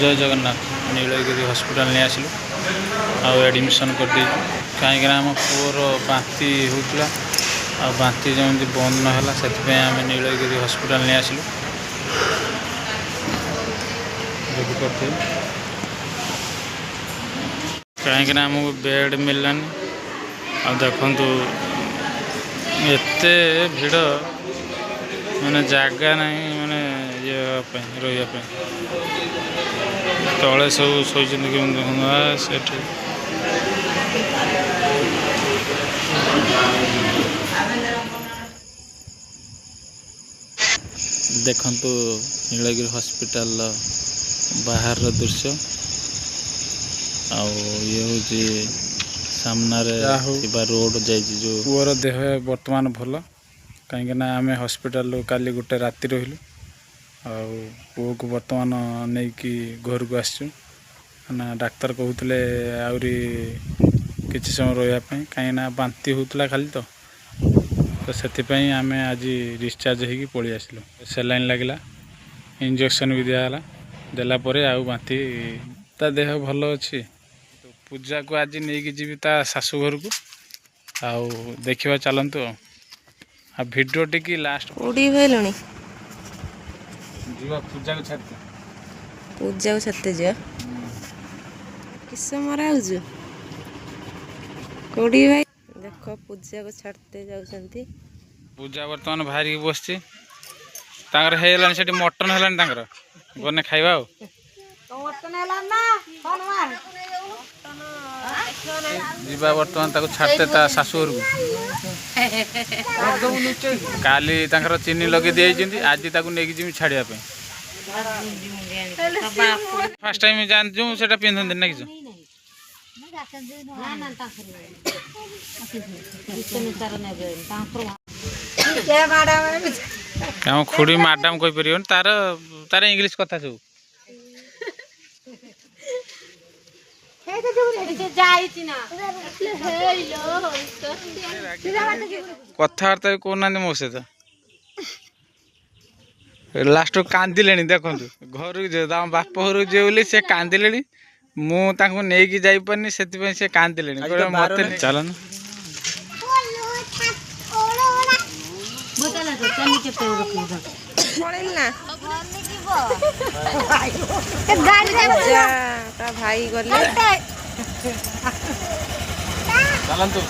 जय जगन्नाथ नीलगिरी हॉस्पिटल नहीं आसिलु एडमिशन कर कहीं आम पुअर बांती होता आ बांती जमी बंद नहला से आम नीलगिरी हॉस्पिटल नहीं आसिलु कहीं आमको बेड मिललानी आ देखु एत भिड़ माने जगह नहीं माने ये रही तले सब शोच से देखंतु नीलगिरी हॉस्पिटल बाहर दृश्य ये हूँ सामना रोड जा पुअर देह बर्तमान भल कहीं आम हॉस्पिटल काली गोटे राति रही पुओ को बर्तमान नहीं कि घर को आसना डाक्तर कहते आहरी किसी समय रही कहीं बांती होता खाली तो से आम आज डिस्चार्ज होगी पलि आसिलु सेलाइन लगिला इंजेक्शन भी दिगला देलापर आउ बांती ता देह भल अच्छी पूजा को आज नहीं जी ता शाशु घर को आउ देखा चलतु आ भिडियो टी लास्ट उड़ी भेलुनी जीवा पूजा को छाड़ते पूजा को छाड़ते जा किस मरा हो कोड़ी भाई देखो पूजा को छाड़ते जाउछंती पूजा वर्तमान बाहर बस से मटन है गने खाइबा जीवा बर्तमान छाड़ते ता शाशुर काली चीनी लगे दिए आज नहीं छाड़िया फास्ट टाइम जान से पिंधे ना कि खुड़ी मैडम कही पार तार तार इंग्लीश कथा सब कथबार्ता भी कहना मो सहित लास्ट कांदिले देखु घर बाप घर जे से कांदिले मुझे नहीं जापारे से कांदिले मत चलन भाई गले चलतु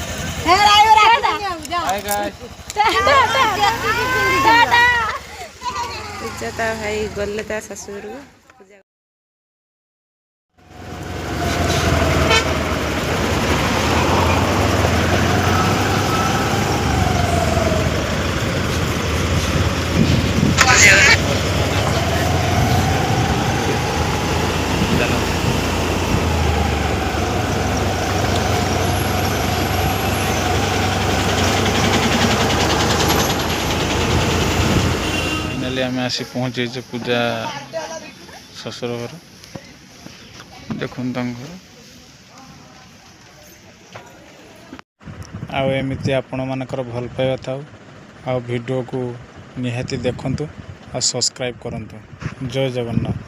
पूजा ता भाई गले ता ससुर आम आसी पहुँचे पूजा ससुर घर देखु घर आमती आपण मानकर भल पाइबा था आ वीडियो को निहाती देखंतु आ सब्सक्राइब करंतु जय जगन्नाथ।